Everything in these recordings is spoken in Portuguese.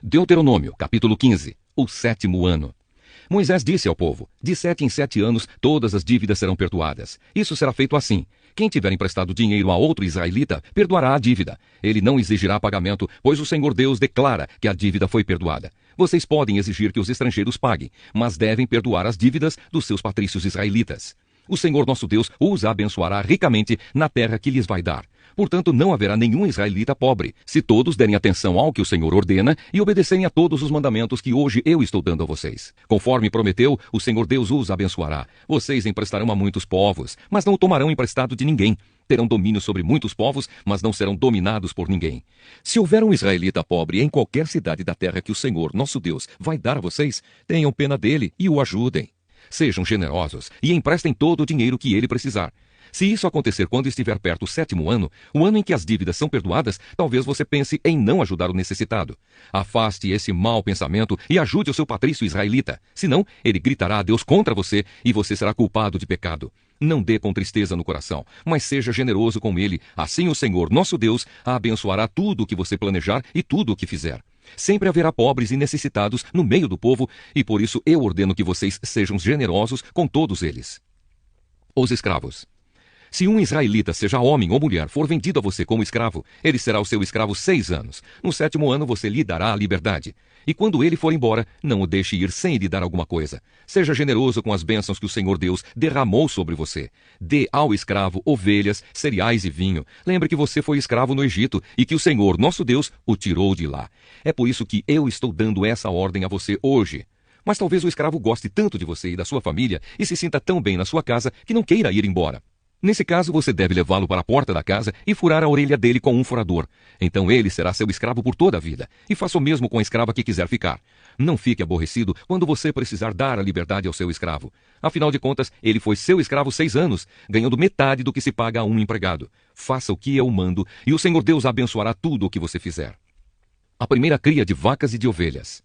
Deuteronômio, capítulo 15, o 7º ano. Moisés disse ao povo: de 7 em 7 anos todas as dívidas serão perdoadas. Isso será feito assim: quem tiver emprestado dinheiro a outro israelita, perdoará a dívida. Ele não exigirá pagamento, pois o Senhor Deus declara que a dívida foi perdoada. Vocês podem exigir que os estrangeiros paguem, mas devem perdoar as dívidas dos seus patrícios israelitas. O Senhor nosso Deus os abençoará ricamente na terra que lhes vai dar. Portanto, não haverá nenhum israelita pobre, se todos derem atenção ao que o Senhor ordena e obedecerem a todos os mandamentos que hoje eu estou dando a vocês. Conforme prometeu, o Senhor Deus os abençoará. Vocês emprestarão a muitos povos, mas não tomarão emprestado de ninguém. Terão domínio sobre muitos povos, mas não serão dominados por ninguém. Se houver um israelita pobre em qualquer cidade da terra que o Senhor, nosso Deus, vai dar a vocês, tenham pena dele e o ajudem. Sejam generosos e emprestem todo o dinheiro que ele precisar. Se isso acontecer quando estiver perto o 7º ano, o ano em que as dívidas são perdoadas, talvez você pense em não ajudar o necessitado. Afaste esse mau pensamento e ajude o seu patrício israelita. Senão, ele gritará a Deus contra você e você será culpado de pecado. Não dê com tristeza no coração, mas seja generoso com ele. Assim o Senhor, nosso Deus, abençoará tudo o que você planejar e tudo o que fizer. Sempre haverá pobres e necessitados no meio do povo, e por isso eu ordeno que vocês sejam generosos com todos eles. Os escravos. Se um israelita, seja homem ou mulher, for vendido a você como escravo, ele será o seu escravo 6 anos. No 7º ano você lhe dará a liberdade. E quando ele for embora, não o deixe ir sem lhe dar alguma coisa. Seja generoso com as bênçãos que o Senhor Deus derramou sobre você. Dê ao escravo ovelhas, cereais e vinho. Lembre que você foi escravo no Egito e que o Senhor, nosso Deus, o tirou de lá. É por isso que eu estou dando essa ordem a você hoje. Mas talvez o escravo goste tanto de você e da sua família e se sinta tão bem na sua casa que não queira ir embora. Nesse caso, você deve levá-lo para a porta da casa e furar a orelha dele com um furador. Então ele será seu escravo por toda a vida. E faça o mesmo com a escrava que quiser ficar. Não fique aborrecido quando você precisar dar a liberdade ao seu escravo. Afinal de contas, ele foi seu escravo 6 anos, ganhando metade do que se paga a um empregado. Faça o que eu mando, e o Senhor Deus abençoará tudo o que você fizer. A primeira cria de vacas e de ovelhas.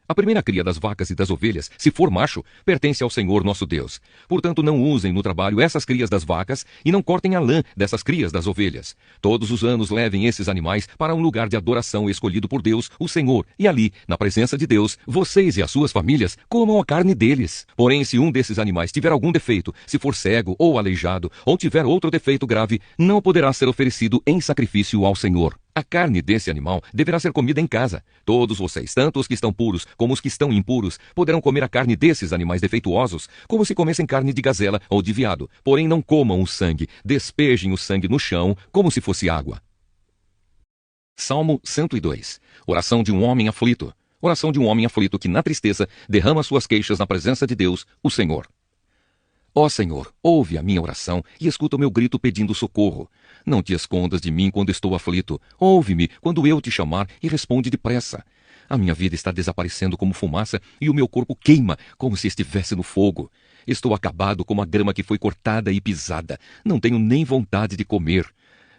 A primeira cria das vacas e das ovelhas, se for macho, pertence ao Senhor nosso Deus. Portanto, não usem no trabalho essas crias das vacas e não cortem a lã dessas crias das ovelhas. Todos os anos levem esses animais para um lugar de adoração escolhido por Deus, o Senhor, e ali, na presença de Deus, vocês e as suas famílias comam a carne deles. Porém, se um desses animais tiver algum defeito, se for cego ou aleijado, ou tiver outro defeito grave, não poderá ser oferecido em sacrifício ao Senhor. A carne desse animal deverá ser comida em casa. Todos vocês, tanto os que estão puros como os que estão impuros, poderão comer a carne desses animais defeituosos, como se comessem carne de gazela ou de veado. Porém, não comam o sangue, despejem o sangue no chão, como se fosse água. Salmo 102. Oração de um homem aflito. Oração de um homem aflito que, na tristeza, derrama suas queixas na presença de Deus, o Senhor. Ó Senhor, ouve a minha oração e escuta o meu grito pedindo socorro. Não te escondas de mim quando estou aflito. Ouve-me quando eu te chamar e responde depressa. A minha vida está desaparecendo como fumaça e o meu corpo queima como se estivesse no fogo. Estou acabado como a grama que foi cortada e pisada. Não tenho nem vontade de comer.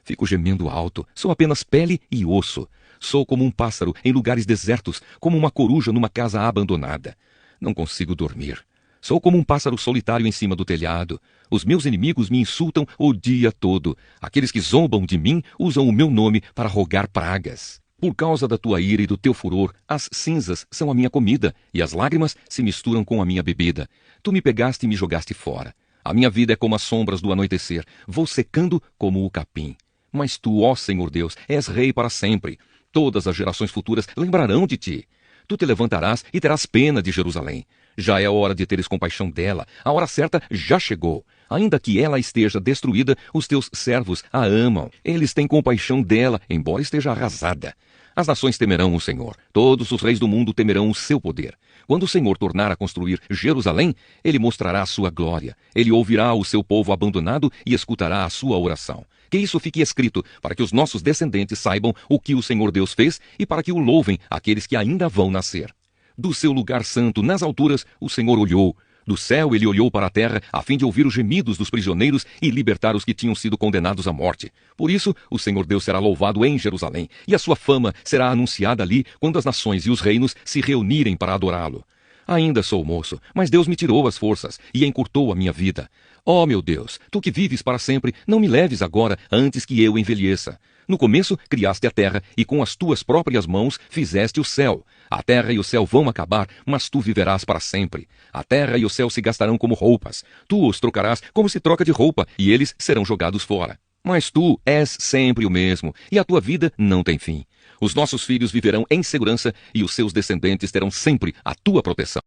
Fico gemendo alto. Sou apenas pele e osso. Sou como um pássaro em lugares desertos, como uma coruja numa casa abandonada. Não consigo dormir. Sou como um pássaro solitário em cima do telhado. Os meus inimigos me insultam o dia todo. Aqueles que zombam de mim usam o meu nome para rogar pragas. Por causa da tua ira e do teu furor, as cinzas são a minha comida, e as lágrimas se misturam com a minha bebida. Tu me pegaste e me jogaste fora. A minha vida é como as sombras do anoitecer. Vou secando como o capim. Mas tu, ó Senhor Deus, és rei para sempre. Todas as gerações futuras lembrarão de ti. Tu te levantarás e terás pena de Jerusalém. Já é hora de teres compaixão dela. A hora certa já chegou. Ainda que ela esteja destruída, os teus servos a amam. Eles têm compaixão dela, embora esteja arrasada. As nações temerão o Senhor. Todos os reis do mundo temerão o seu poder. Quando o Senhor tornar a construir Jerusalém, ele mostrará a sua glória. Ele ouvirá o seu povo abandonado e escutará a sua oração. Que isso fique escrito, para que os nossos descendentes saibam o que o Senhor Deus fez e para que o louvem aqueles que ainda vão nascer. Do seu lugar santo, nas alturas, o Senhor olhou. Do céu ele olhou para a terra, a fim de ouvir os gemidos dos prisioneiros e libertar os que tinham sido condenados à morte. Por isso, o Senhor Deus será louvado em Jerusalém, e a sua fama será anunciada ali, quando as nações e os reinos se reunirem para adorá-lo. Ainda sou moço, mas Deus me tirou as forças e encurtou a minha vida. Ó meu Deus, tu que vives para sempre, não me leves agora antes que eu envelheça. No começo criaste a terra e com as tuas próprias mãos fizeste o céu. A terra e o céu vão acabar, mas tu viverás para sempre. A terra e o céu se gastarão como roupas. Tu os trocarás como se troca de roupa, e eles serão jogados fora. Mas tu és sempre o mesmo, e a tua vida não tem fim. Os nossos filhos viverão em segurança, e os seus descendentes terão sempre a tua proteção.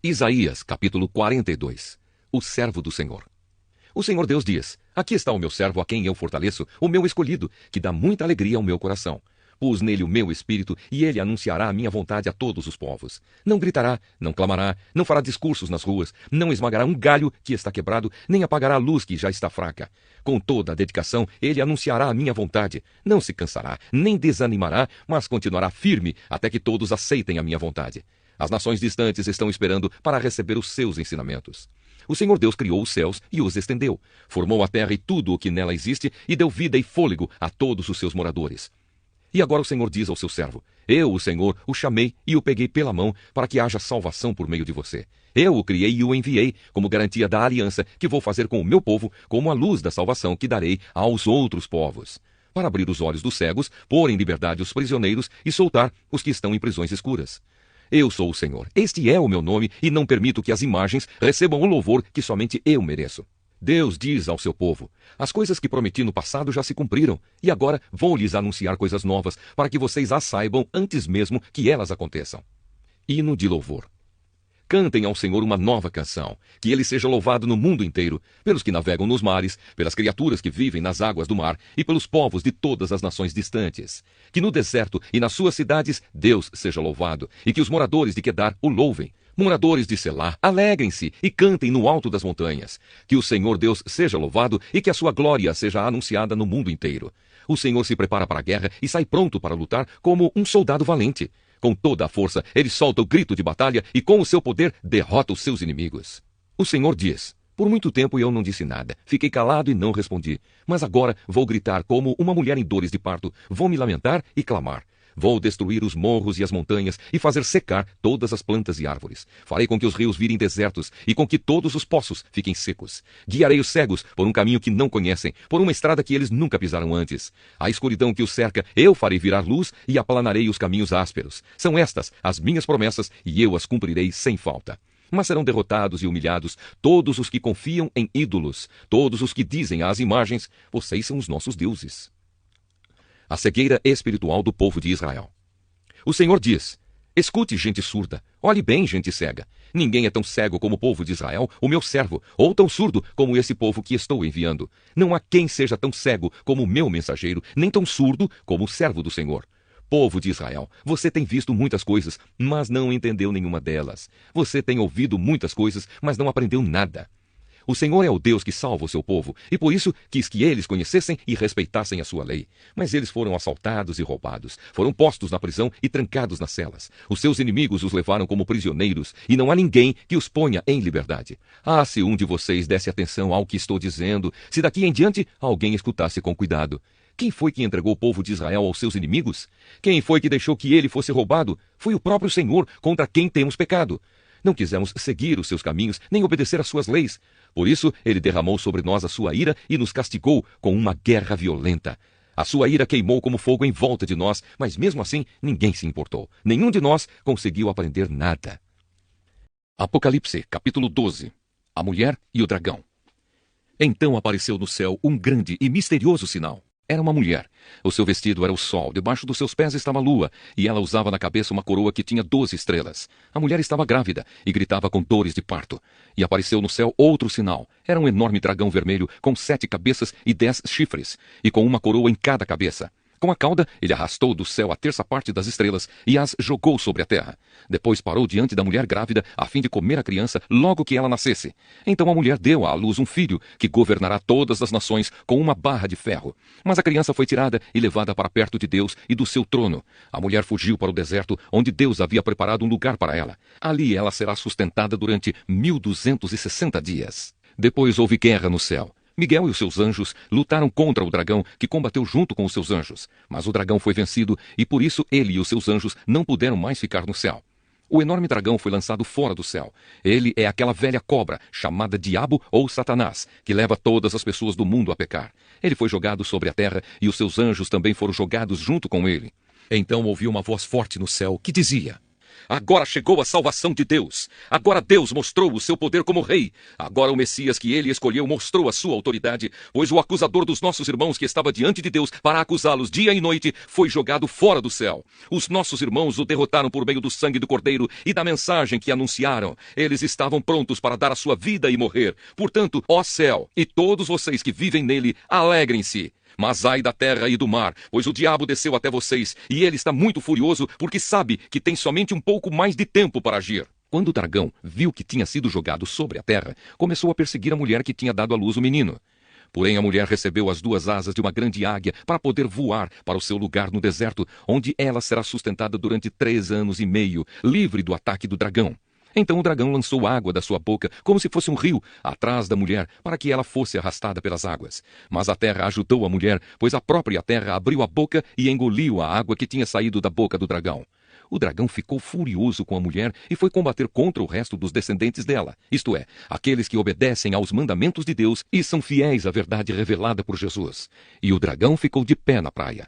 Isaías, capítulo 42. O servo do Senhor. O Senhor Deus diz: aqui está o meu servo a quem eu fortaleço, o meu escolhido, que dá muita alegria ao meu coração. Pus nele o meu espírito, e ele anunciará a minha vontade a todos os povos. Não gritará, não clamará, não fará discursos nas ruas, não esmagará um galho que está quebrado, nem apagará a luz que já está fraca. Com toda a dedicação, ele anunciará a minha vontade. Não se cansará, nem desanimará, mas continuará firme até que todos aceitem a minha vontade. As nações distantes estão esperando para receber os seus ensinamentos. O Senhor Deus criou os céus e os estendeu. Formou a terra e tudo o que nela existe e deu vida e fôlego a todos os seus moradores. E agora o Senhor diz ao seu servo: eu, o Senhor, o chamei e o peguei pela mão para que haja salvação por meio de você. Eu o criei e o enviei como garantia da aliança que vou fazer com o meu povo, como a luz da salvação que darei aos outros povos. Para abrir os olhos dos cegos, pôr em liberdade os prisioneiros e soltar os que estão em prisões escuras. Eu sou o Senhor, este é o meu nome, e não permito que as imagens recebam o louvor que somente eu mereço. Deus diz ao seu povo: as coisas que prometi no passado já se cumpriram, e agora vou lhes anunciar coisas novas, para que vocês as saibam antes mesmo que elas aconteçam. Hino de louvor. Cantem ao Senhor uma nova canção, que ele seja louvado no mundo inteiro, pelos que navegam nos mares, pelas criaturas que vivem nas águas do mar e pelos povos de todas as nações distantes. Que no deserto e nas suas cidades Deus seja louvado, e que os moradores de Quedar o louvem. Moradores de Selá, alegrem-se e cantem no alto das montanhas. Que o Senhor Deus seja louvado e que a sua glória seja anunciada no mundo inteiro. O Senhor se prepara para a guerra e sai pronto para lutar como um soldado valente. Com toda a força, ele solta o grito de batalha e com o seu poder derrota os seus inimigos. O Senhor diz: por muito tempo eu não disse nada, fiquei calado e não respondi. Mas agora vou gritar como uma mulher em dores de parto, vou me lamentar e clamar. Vou destruir os morros e as montanhas e fazer secar todas as plantas e árvores. Farei com que os rios virem desertos e com que todos os poços fiquem secos. Guiarei os cegos por um caminho que não conhecem, por uma estrada que eles nunca pisaram antes. A escuridão que os cerca eu farei virar luz e aplanarei os caminhos ásperos. São estas as minhas promessas e eu as cumprirei sem falta. Mas serão derrotados e humilhados todos os que confiam em ídolos, todos os que dizem às imagens: vocês são os nossos deuses. A cegueira espiritual do povo de Israel. O Senhor diz: escute, gente surda, olhe bem, gente cega. Ninguém é tão cego como o povo de Israel, o meu servo, ou tão surdo como esse povo que estou enviando. Não há quem seja tão cego como o meu mensageiro, nem tão surdo como o servo do Senhor. Povo de Israel, você tem visto muitas coisas, mas não entendeu nenhuma delas. Você tem ouvido muitas coisas, mas não aprendeu nada. O Senhor é o Deus que salva o seu povo, e por isso quis que eles conhecessem e respeitassem a sua lei. Mas eles foram assaltados e roubados, foram postos na prisão e trancados nas celas. Os seus inimigos os levaram como prisioneiros, e não há ninguém que os ponha em liberdade. Ah, se um de vocês desse atenção ao que estou dizendo, se daqui em diante alguém escutasse com cuidado. Quem foi que entregou o povo de Israel aos seus inimigos? Quem foi que deixou que ele fosse roubado? Foi o próprio Senhor, contra quem temos pecado. Não quisemos seguir os seus caminhos, nem obedecer às suas leis. Por isso, ele derramou sobre nós a sua ira e nos castigou com uma guerra violenta. A sua ira queimou como fogo em volta de nós, mas mesmo assim ninguém se importou. Nenhum de nós conseguiu aprender nada. Apocalipse, capítulo 12. A mulher e o dragão. Então apareceu no céu um grande e misterioso sinal. Era uma mulher. O seu vestido era o sol, debaixo dos seus pés estava a lua, e ela usava na cabeça uma coroa que tinha 12 estrelas. A mulher estava grávida e gritava com dores de parto. E apareceu no céu outro sinal. Era um enorme dragão vermelho com 7 cabeças e 10 chifres, e com uma coroa em cada cabeça. Com a cauda, ele arrastou do céu a terça parte das estrelas e as jogou sobre a terra. Depois parou diante da mulher grávida, a fim de comer a criança logo que ela nascesse. Então a mulher deu à luz um filho, que governará todas as nações com uma barra de ferro. Mas a criança foi tirada e levada para perto de Deus e do seu trono. A mulher fugiu para o deserto, onde Deus havia preparado um lugar para ela. Ali ela será sustentada durante 1260 dias. Depois houve guerra no céu. Miguel e os seus anjos lutaram contra o dragão, que combateu junto com os seus anjos. Mas o dragão foi vencido, e por isso ele e os seus anjos não puderam mais ficar no céu. O enorme dragão foi lançado fora do céu. Ele é aquela velha cobra, chamada Diabo ou Satanás, que leva todas as pessoas do mundo a pecar. Ele foi jogado sobre a terra e os seus anjos também foram jogados junto com ele. Então ouvi uma voz forte no céu que dizia: agora chegou a salvação de Deus. Agora Deus mostrou o seu poder como rei. Agora o Messias que ele escolheu mostrou a sua autoridade, pois o acusador dos nossos irmãos que estava diante de Deus para acusá-los dia e noite foi jogado fora do céu. Os nossos irmãos o derrotaram por meio do sangue do Cordeiro e da mensagem que anunciaram. Eles estavam prontos para dar a sua vida e morrer. Portanto, ó céu, e todos vocês que vivem nele, alegrem-se. Mas ai da terra e do mar, pois o diabo desceu até vocês, e ele está muito furioso, porque sabe que tem somente um pouco mais de tempo para agir. Quando o dragão viu que tinha sido jogado sobre a terra, começou a perseguir a mulher que tinha dado à luz o menino. Porém, a mulher recebeu as 2 asas de uma grande águia para poder voar para o seu lugar no deserto, onde ela será sustentada durante 3 anos e meio, livre do ataque do dragão. Então o dragão lançou água da sua boca, como se fosse um rio, atrás da mulher, para que ela fosse arrastada pelas águas. Mas a terra ajudou a mulher, pois a própria terra abriu a boca e engoliu a água que tinha saído da boca do dragão. O dragão ficou furioso com a mulher e foi combater contra o resto dos descendentes dela, isto é, aqueles que obedecem aos mandamentos de Deus e são fiéis à verdade revelada por Jesus. E o dragão ficou de pé na praia.